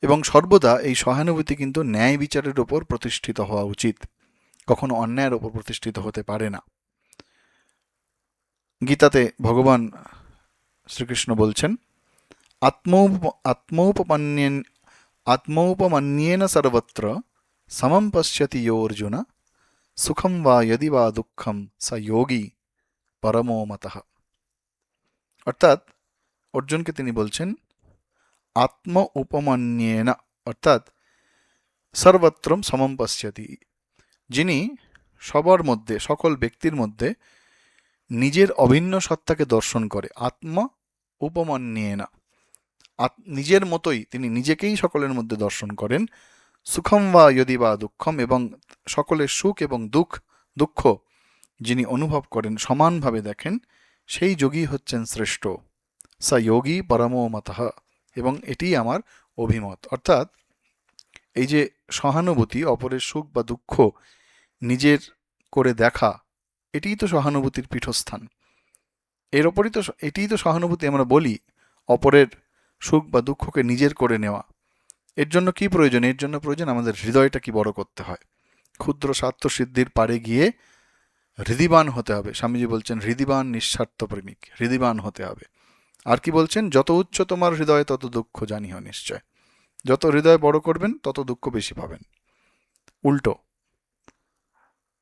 এবং সর্বদা এই সহানুভূতি কিন্তু ন্যায় বিচারের উপর প্রতিষ্ঠিত হওয়া উচিত, কখনো অন্যায়ের উপর প্রতিষ্ঠিত হতে পারে না। গীতাতে ভগবান শ্রীকৃষ্ণ বলছেন, আত্মৌপমান্যেন সর্বত্র সমম পশ্যতি ইয়ো অর্জুন সুখম বা যদি বা দুঃখম স যোগী পরমো মতঃ। অর্থাৎ অর্জুনকে তিনি বলছেন আত্ম উপমান্যেন, অর্থাৎ সর্বত্রম সমম পশ্যতি, যিনি সবার মধ্যে, সকল ব্যক্তির মধ্যে নিজের অভিন্ন সত্তাকে দর্শন করে। আত্ম উপমান্যেন, নিজের মতোই তিনি নিজেকেই সকলের মধ্যে দর্শন করেন। সুখম বা যদি বা দুঃখম, এবং সকলের সুখ এবং দুঃখ যিনি অনুভব করেন, সমানভাবে দেখেন, সেই যোগী হচ্ছেন শ্রেষ্ঠ। স যোগী পরমো মতঃ, এবং এটিই আমার অভিমত। অর্থাৎ এই যে সহানুভূতি, অপরের সুখ বা দুঃখ নিজের করে দেখা, এটিই তো সহানুভূতির পীঠস্থান। এর ওপরই তো, এটিই তো সহানুভূতি আমরা বলি, অপরের সুখ বা দুঃখকে নিজের করে নেওয়া। এর জন্য কি প্রয়োজন? এর জন্য প্রয়োজন আমাদের হৃদয়টা কি বড় করতে হয়, ক্ষুদ্র স্বার্থ সিদ্ধির পারে গিয়ে হৃদিবান হতে হবে। স্বামীজি বলছেন হৃদিবান নিঃস্বার্থ প্রেমিক, হৃদিবান হতে হবে। আর কি বলছেন? যত উচ্চ তোমার হৃদয় তত দুঃখ জানিও নিশ্চয়। যত হৃদয় বড় করবেন তত দুঃখ বেশি পাবেন। উল্টো,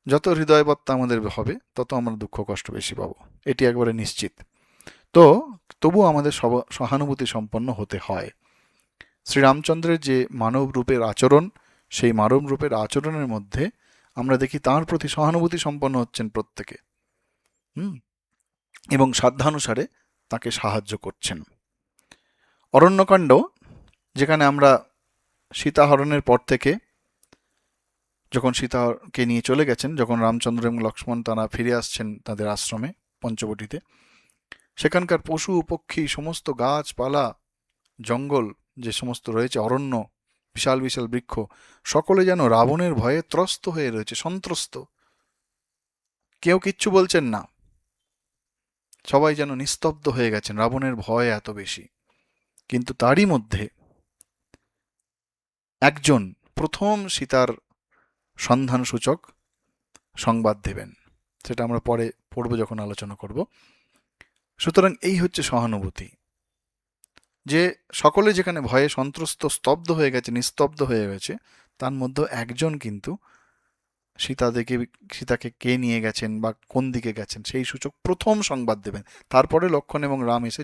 যত হৃদয়বত্তা আমাদের হবে তত আমরা দুঃখ কষ্ট বেশি পাবো, এটি একবারে নিশ্চিত। তো তবু আমাদের সহানুভূতি সম্পন্ন হতে হয়। শ্রীরামচন্দ্রের যে মানব রূপের আচরণ, সেই মানব রূপের আচরণের মধ্যে আমরা দেখি তাঁর প্রতি সহানুভূতি সম্পন্ন হচ্ছেন প্রত্যেকে, এবং সাধ্যানুসারে তাকে সাহায্য করছেন। অরণ্যকাণ্ড, যেখানে আমরা সীতাহরণের পর থেকে, যখন সীতাকে নিয়ে চলে গেছেন, যখন রামচন্দ্র এবং লক্ষ্মণ তারা ফিরে আসছেন তাদের আশ্রমে পঞ্চবটিতে, সেখানকার পশু পক্ষী, সমস্ত গাছপালা, জঙ্গল যে সমস্ত রয়েছে, অরণ্য, বিশাল বিশাল বৃক্ষ, সকলে যেন রাবণের ভয়ে ত্রস্ত হয়ে রয়েছে, সন্ত্রস্ত। কেউ কিচ্ছু বলছেন না, সবাই যেন নিস্তব্ধ হয়ে গেছেন, রাবণের ভয় এত বেশি। কিন্তু তারই মধ্যে একজন প্রথম সীতার সন্ধান সূচক সংবাদ দেবেন, সেটা আমরা পরে পড়ব যখন আলোচনা করব। সুতরাং এই হচ্ছে সহানুভূতি, যে সকলে যেখানে ভয়ে সন্ত্রস্ত স্তব্ধ হয়ে গেছে, নিস্তব্ধ হয়ে গেছে, তার মধ্যে একজন কিন্তু সীতাকে কে নিয়ে গেছেন বা কোন দিকে গেছেন সেই সূচক প্রথম সংবাদ দেবেন। তারপরে লক্ষ্মণ এবং রাম এসে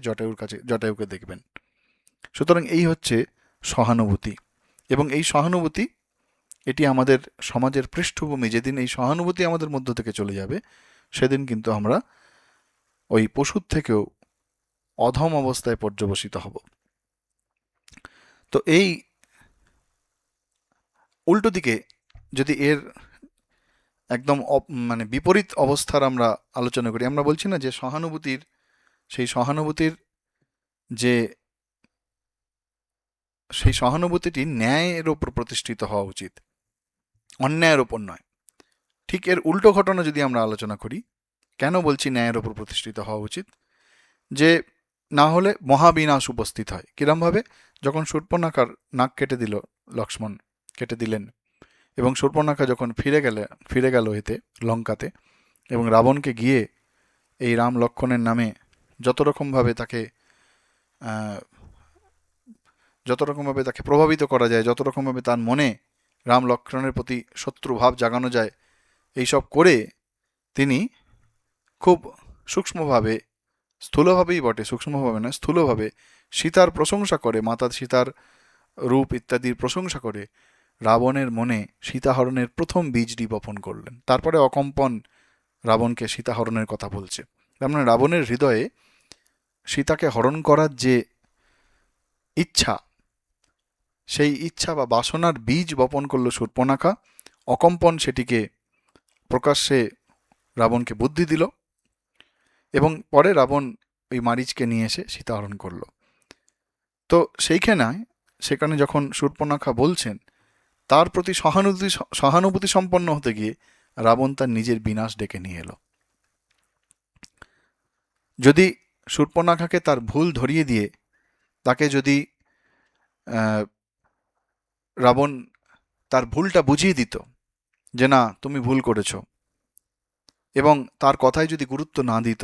জটায়ুকে দেখবেন। সুতরাং এই হচ্ছে সহানুভূতি। এবং এই সহানুভূতি, এটি আমাদের সমাজের পৃষ্ঠভূমি। যেদিন এই সহানুভূতি আমাদের মধ্য থেকে চলে যাবে, সেদিন কিন্তু আমরা ওই পশুর থেকেও অধম অবস্থায় পর্যবসিত হব। তো এই উল্টো দিকে যদি এর একদম মানে বিপরীত অবস্থার আমরা আলোচনা করি, আমরা বলছি না যে সেই সহানুভূতির যে সেই সহানুভূতিটি ন্যায়ের ওপর প্রতিষ্ঠিত হওয়া উচিত, অন্যায়ের ওপর নয়। ঠিক এর উল্টো ঘটনা যদি আমরা আলোচনা করি, কেন বলছি ন্যায়ের ওপর প্রতিষ্ঠিত হওয়া উচিত, যে না হলে মহাবিনাশ উপস্থিত হয়। কিরমভাবে? যখন শূর্পণখার নাক কেটে দিল লক্ষ্মণ, কেটে দিলেন, এবং শূর্পণখা যখন ফিরে গেল এতে লঙ্কাতে, এবং রাবণকে গিয়ে এই রাম লক্ষ্মণের নামে যত রকমভাবে তাকে প্রভাবিত করা যায়, যত রকমভাবে তার মনে রাম লক্ষ্মণের প্রতি শত্রুভাব জাগানো যায়, এইসব করে তিনি খুব সূক্ষ্মভাবে, স্থূলভাবেই বটে, সূক্ষ্মভাবে না, স্থূলভাবে সীতার প্রশংসা করে, মাতা সীতার রূপ ইত্যাদির প্রশংসা করে রাবণের মনে সীতাহরণের প্রথম বীজটি বপন করলেন। তারপরে অকম্পন রাবণকে সীতাহরণের কথা বলছে। তার মানে রাবণের হৃদয়ে সীতাকে হরণ করার যে ইচ্ছা, সেই ইচ্ছা বা বাসনার বীজ বপন করল শূর্পণখা। অকম্পন সেটিকে প্রকাশ্যে রাবণকে বুদ্ধি দিল, এবং পরে রাবণ ওই মারীচকে নিয়ে এসে সীতাহরণ করল। তো সেখানে যখন শূর্পণখা বলছেন, তার প্রতি সহানুভূতি সম্পন্ন হতে গিয়ে রাবণ তার নিজের বিনাশ ডেকে নিয়ে এলো। যদি শূর্পণখাকে তার ভুল ধরিয়ে দিয়ে তাকে যদি রাবণ তার ভুলটা বুঝিয়ে দিত, যে না তুমি ভুল করেছ, এবং তার কথায় যদি গুরুত্ব না দিত,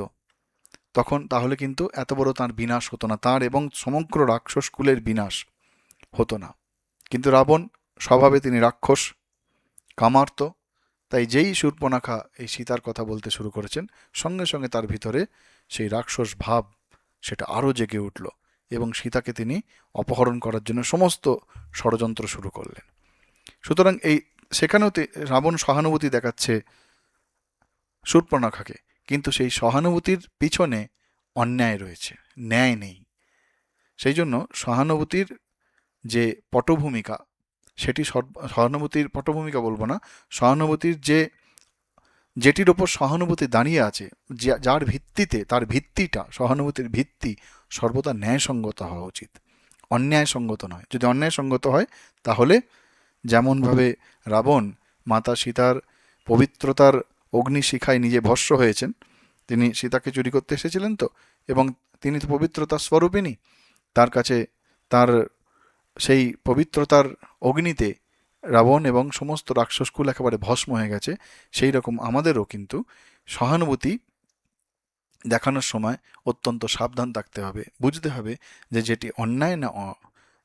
তাহলে কিন্তু এত বড় তার বিনাশ হতো না, তার এবং সমগ্র রাক্ষস কুলের বিনাশ হতো না। কিন্তু রাবণ স্বভাবে তিনি রাক্ষস, কামার্ত। তাই যেই শূর্পণখা এই সীতার কথা বলতে শুরু করেছেন, সঙ্গে সঙ্গে তার ভিতরে সেই রাক্ষস ভাব সেটা আরও জেগে উঠল, এবং সীতাকে তিনি অপহরণ করার জন্য সমস্ত ষড়যন্ত্র শুরু করলেন। সুতরাং সেখানেও রাবণ সহানুভূতি দেখাচ্ছে শূর্পণখাকে, কিন্তু সেই সহানুভূতির পিছনে অন্যায় রয়েছে, ন্যায় নেই। সেই জন্য সহানুভূতির যে পটভূমিকা, সেটি সহানুভূতির পটভূমিকা বলবো না, সহানুভূতির যেটির ওপর সহানুভূতি দাঁড়িয়ে আছে, যার ভিত্তিতে, তার ভিত্তিটা, সহানুভূতির ভিত্তি সর্বদা ন্যায়সঙ্গত হওয়া উচিত, অন্যায়সঙ্গত নয়। যদি অন্যায়সঙ্গত হয়, তাহলে যেমনভাবে রাবণ মাতা সীতার পবিত্রতার অগ্নিশিখায় নিজে ভস্ম হয়েছেন, তিনি সীতাকে চুরি করতে এসেছিলেন তো, এবং তিনি তো পবিত্রতার স্বরূপিণী, তার কাছে তার সেই পবিত্রতার অগ্নিতে রাবণ এবং সমস্ত রাক্ষসকুল একেবারে ভস্ম হয়ে গেছে। সেই রকম আমাদেরও কিন্তু সহানুভূতি দেখানোর সময় অত্যন্ত সাবধান থাকতে হবে, বুঝতে হবে যে যেটি অন্যায় না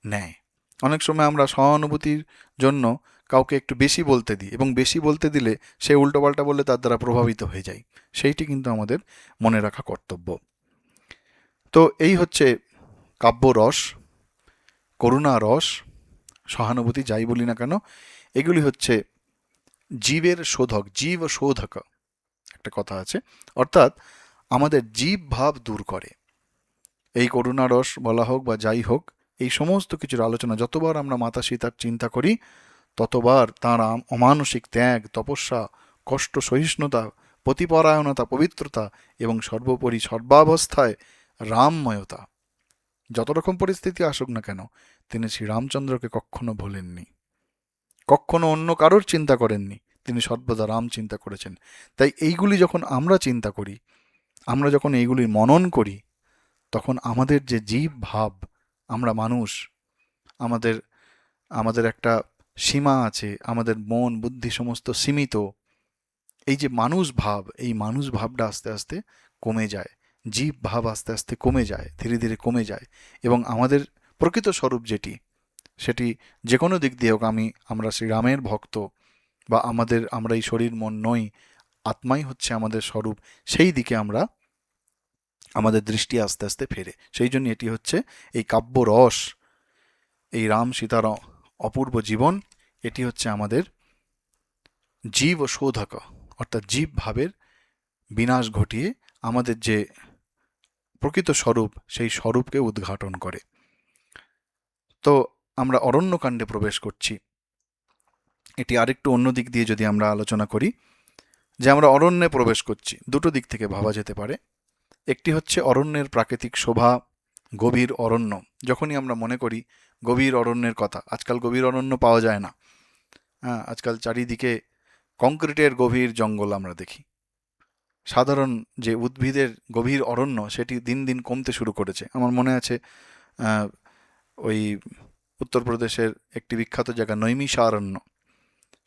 ন্যায়। অনেক সময় আমরা সহানুভূতির জন্য কাউকে একটু বেশি বলতে দিই, এবং বেশি বলতে দিলে সে উল্টোপাল্টা বললে তার দ্বারা প্রভাবিত হয়ে যায়। সেইটি কিন্তু আমাদের মনে রাখা কর্তব্য। তো এই হচ্ছে কাব্যরস, করুণা রস, সহানুভূতি, যাই বলি না কেন, এগুলি হচ্ছে জীবের শোধক, জীব শোধক একটা কথা আছে, অর্থাৎ আমাদের জীব ভাব দূর করে। এই করুণা রস বলা হোক বা যাই হোক, এই সমস্ত কিছুর আলোচনা যতবার আমরা মাতা সীতার চিন্তা করি, ততবার তাঁর অমানসিক ত্যাগ, তপস্যা, কষ্ট সহিষ্ণুতা, পতিপরায়ণতা, পবিত্রতা, এবং সর্বোপরি সর্বাবস্থায় রামময়তা, যত রকম পরিস্থিতি আসুক না কেন, তিনি শ্রীরামচন্দ্রকে কখনো ভোলেননি, কখনো অন্য কারোর চিন্তা করেননি, তিনি সর্বদা রাম চিন্তা করেছেন। তাই এইগুলি যখন আমরা চিন্তা করি, আমরা যখন এইগুলি মনন করি, তখন আমাদের যে জীব ভাব, আমরা মানুষ, আমাদের আমাদের একটা সীমা আছে, আমাদের মন বুদ্ধি সমস্ত সীমিত, এই যে মানুষ ভাব, এই মানুষ ভাবটা আস্তে আস্তে কমে যায়, জীব ভাব আস্তে আস্তে কমে যায়, ধীরে ধীরে কমে যায়, এবং আমাদের প্রকৃত স্বরূপ যেটি, সেটি যে কোনো দিক দিয়ে হোক, আমরা শ্রীরামের ভক্ত, বা আমরা এই শরীর মন নই, আত্মাই হচ্ছে আমাদের স্বরূপ, সেই দিকে আমাদের দৃষ্টি আস্তে আস্তে ফেরে। সেই জন্য এটি হচ্ছে এই কাব্য রস, এই রাম সীতার অপূর্ব জীবন, এটি হচ্ছে আমাদের জীব শোধক, অর্থাৎ জীব ভাবের বিনাশ ঘটিয়ে আমাদের যে প্রকৃত স্বরূপ, সেই স্বরূপকে উদ্ঘাটন করে। তো আমরা অরণ্যকাণ্ডে প্রবেশ করছি। এটি আরেকটু অন্য দিক দিয়ে যদি আমরা আলোচনা করি, যে আমরা অরণ্যে প্রবেশ করছি, দুটো দিক থেকে ভাবা যেতে পারে। একটি হচ্ছে অরণ্যের প্রাকৃতিক শোভা, গভীর অরণ্য। যখনই আমরা মনে করি গভীর অরণ্যের কথা, আজকাল গভীর অরণ্য পাওয়া যায় না। হ্যাঁ, আজকাল চারিদিকে কংক্রিটের গভীর জঙ্গল আমরা দেখি। সাধারণ যে উদ্ভিদের গভীর অরণ্য, সেটি দিন দিন কমতে শুরু করেছে। আমার মনে আছে ওই উত্তরপ্রদেশের একটি বিখ্যাত জায়গা নৈমিষারণ্য,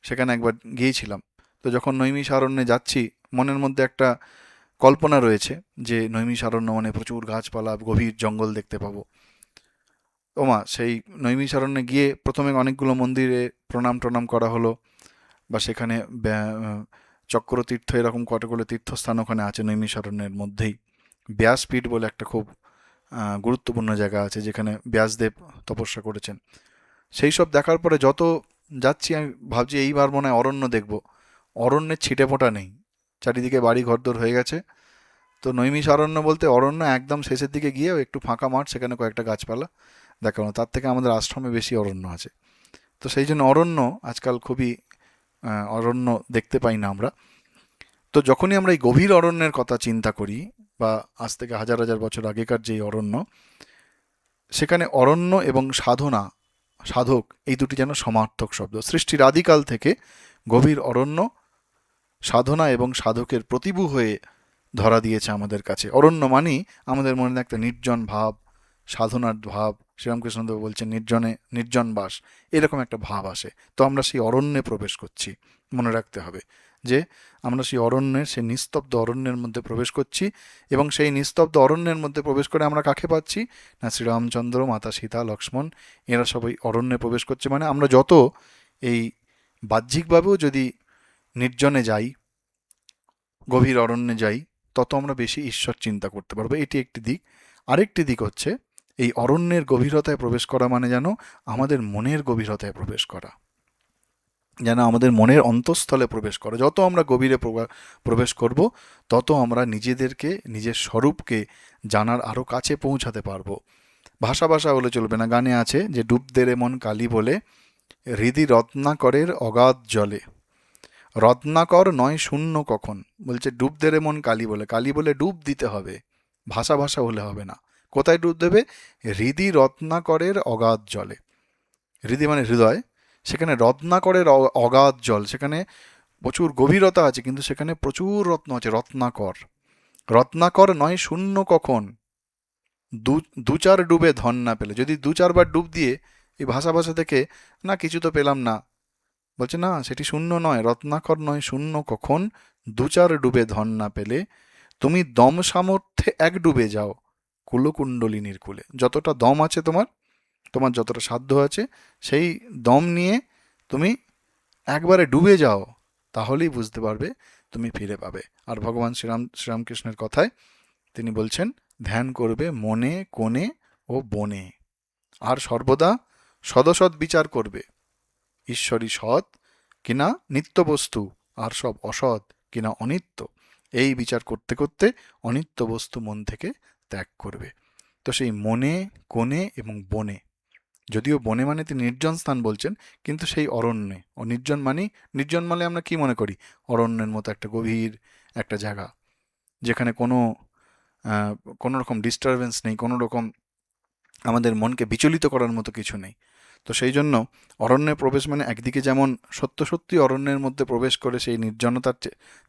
সেখানে একবার গিয়েছিলাম। তো যখন নৈমিষারণ্যে যাচ্ছি, মনের মধ্যে একটা কল্পনা রয়েছে যে নৈমিষারণ্য মানে প্রচুর গাছপালা, গভীর জঙ্গল দেখতে পাবো। ওমা, সেই নৈমিষারণ্যে গিয়ে প্রথমে অনেকগুলো মন্দিরে প্রণাম টনাম করা হলো, বা সেখানে চক্রতীর্থ, এরকম কতগুলো তীর্থস্থান ওখানে আছে নৈমিষারণ্যের মধ্যেই। ব্যাসপীঠ বলে একটা খুব গুরুত্বপূর্ণ জায়গা আছে, যেখানে ব্যাসদেব তপস্যা করেছেন। সেই সব দেখার পরে যত যাচ্ছি, আমি ভাবছি এইবার মনে হয় অরণ্য দেখব। অরণ্যের ছিটে ফোঁটা নেই, চারিদিকে বাড়ি ঘরদোর হয়ে গেছে। তো নৈমিষারণ্য বলতে অরণ্য একদম শেষের দিকে গিয়ে একটু ফাঁকা মাঠ, সেখানে কয়েকটা গাছপালা দেখানো, তার থেকে আমাদের আশ্রমে বেশি অরণ্য আছে। তো সেই জন্য অরণ্য আজকাল খুবই অরণ্য দেখতে পাই না আমরা। তো যখনই আমরা এই গভীর অরণ্যের কথা চিন্তা করি, বা আজ থেকে হাজার হাজার বছর আগেকার যেই অরণ্য, সেখানে অরণ্য এবং সাধনা, সাধক, এই দুটি যেন সমার্থক শব্দ। সৃষ্টির আদিকাল থেকে গভীর অরণ্য সাধনা এবং সাধকের প্রতিভু হয়ে ধরা দিয়েছে আমাদের কাছে। অরণ্য মানেই আমাদের মনে একটা নির্জন ভাব, সাধনার ভাব। শ্রীরামকৃষ্ণদেব বলছেন নির্জন বাস, এরকম একটা ভাব আসে। তো আমরা সেই অরণ্যে প্রবেশ করছি, মনে রাখতে হবে যে আমরা সেই অরণ্যের, সেই নিস্তব্ধ অরণ্যের মধ্যে প্রবেশ করছি। এবং সেই নিস্তব্ধ অরণ্যের মধ্যে প্রবেশ করে আমরা কাকে পাচ্ছি না, শ্রীরামচন্দ্র, মাতা সীতা, লক্ষ্মণ, এরা সবাই অরণ্যে প্রবেশ করছে। মানে আমরা যত এই বাহ্যিকভাবেও যদি নির্জনে যাই, গভীর অরণ্যে যাই, তত আমরা বেশি ঈশ্বর চিন্তা করতে পারবো। এটি একটি দিক। আরেকটি দিক হচ্ছে এই অরণ্যের গভীরতায় প্রবেশ করা মানে যেন আমাদের মনের গভীরতায় প্রবেশ করা, যেন আমাদের মনের অন্তঃস্থলে প্রবেশ করা। যত আমরা গভীরে প্রবেশ করব, তত আমরা নিজেদেরকে, নিজের স্বরূপকে জানার আরও কাছে পৌঁছাতে পারবো। ভাষা হলে চলবে না। গানে আছে যে ডুব দে রে মন কালী বলে, হৃদি রত্নাকরের অগাধ জলে। রত্নাকর নয় শূন্য কখন, বলছে ডুব দে রে মন কালী বলে। কালী বলে ডুব দিতে হবে, ভাষা হলে হবে না। কোথায় ডুব দেবে? হৃদি রত্নাকরের অগাধ জলে। হৃদি মানে হৃদয়, সেখানে রত্নাকরের অগাধ জল, সেখানে প্রচুর গভীরতা আছে, কিন্তু সেখানে প্রচুর রত্ন আছে। রত্নাকর, রত্নাকর নয় শূন্য কখন, দু চার ডুবে ধন না পেলে। যদি দু চারবার ডুব দিয়ে এই ভাষা থেকে না কিছু তো পেলাম না, বলছে না, সেটি শূন্য নয়। রত্নাকর নয় শূন্য কখন, দু চার ডুবে ধন না পেলে। তুমি দম সামর্থ্যে এক ডুবে যাও কুলকুণ্ডলিনীর কুলে। যতটা দম আছে তোমার যতটা সাধ্য আছে, সেই দম নিয়ে তুমি একবারে ডুবে যাও, তাহলেই বুঝতে পারবে তুমি ফিরে পাবে। আর ভগবান শ্রীরামকৃষ্ণের কথায় তিনি বলছেন, ধ্যান করবে মনে কোণে ও বনে, আর সর্বদা সদসৎ বিচার করবে, ঈশ্বরী সৎ কিনা নিত্য বস্তু, আর সব অসৎ কিনা অনিত্য। এই বিচার করতে করতে অনিত্য বস্তু মন থেকে ত্যাগ করবে। তো সেই মনে, কোণে এবং বনে, যদিও বনে মানে তিনি নির্জন স্থান বলছেন, কিন্তু সেই অরণ্যে। ও নির্জন মানে আমরা কি মনে করি? অরণ্যের মতো একটা গভীর একটা জায়গা, যেখানে কোনো রকম ডিস্টারবেন্স নেই, কোনো রকম আমাদের মনকে বিচলিত করার মতো কিছু নেই। তো সেই জন্য অরণ্যে প্রবেশ মানে একদিকে যেমন সত্যি অরণ্যের মধ্যে প্রবেশ করে সেই নির্জনতার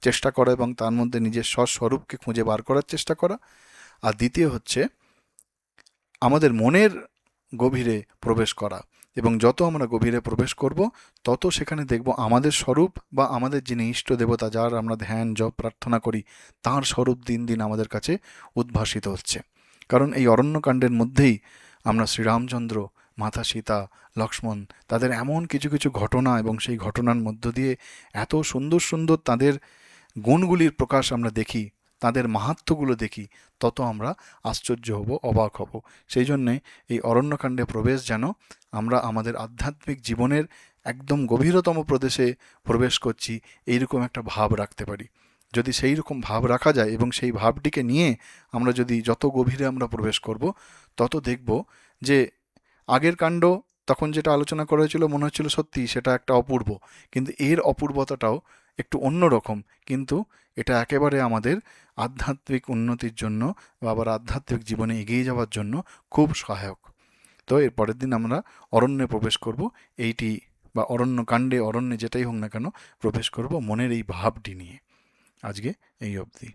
চেষ্টা করা এবং তার মধ্যে নিজের স্বস্বরূপকে খুঁজে বার করার চেষ্টা করা, আর দ্বিতীয় হচ্ছে আমাদের মনের গভীরে প্রবেশ করা, এবং যত আমরা গভীরে প্রবেশ করব তত সেখানে দেখব আমাদের স্বরূপ বা আমাদের যিনি ইষ্ট দেবতা, যার আমরা ধ্যান জপ প্রার্থনা করি, তার স্বরূপ দিন দিন আমাদের কাছে উদ্ভাসিত হচ্ছে। কারণ এই অরণ্যকাণ্ডের মধ্যেই আমরা শ্রীরামচন্দ্র, মাতা সীতা, লক্ষ্মণ, তাদের এমন কিছু কিছু ঘটনা এবং সেই ঘটনার মধ্য দিয়ে এত সুন্দর সুন্দর তাদের গুণগুলির প্রকাশ আমরা দেখি, তাদের মাহাত্ম্যগুলো দেখি, তত আমরা আশ্চর্য হব, অবাক হব। সেই জন্যে এই অরণ্যকাণ্ডে প্রবেশ যেন আমরা আমাদের আধ্যাত্মিক জীবনের একদম গভীরতম প্রদেশে প্রবেশ করছি এইরকম একটা ভাব রাখতে পারি। যদি সেই রকম ভাব রাখা যায় এবং সেই ভাবটিকে নিয়ে আমরা যদি যত গভীরে আমরা প্রবেশ করব, তত দেখব যে আগের কাণ্ড তখন যেটা আলোচনা করা হয়েছিল মনে হচ্ছিল সত্যি সেটা একটা অপূর্ব, কিন্তু এর অপূর্বতাটাও একটু অন্যরকম, কিন্তু এটা একেবারে আমাদের আধ্যাত্মিক উন্নতির জন্য বা আবার আধ্যাত্মিক জীবনে এগিয়ে যাওয়ার জন্য খুব সহায়ক। তো এর পরের দিন আমরা অরণ্যে প্রবেশ করব, এইটি বা অরণ্যকাণ্ডে অরণ্যে যেটাই হোক না কেন প্রবেশ করব মনের এই ভাবটি নিয়ে। আজকে এই অবধি।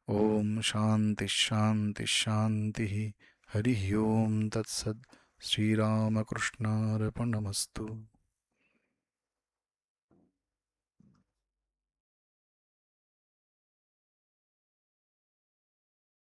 ওম শান্তি শান্তি শান্তি। হরি ওম তৎসৎ। শ্রীরামকৃষ্ণার্পণমস্তু।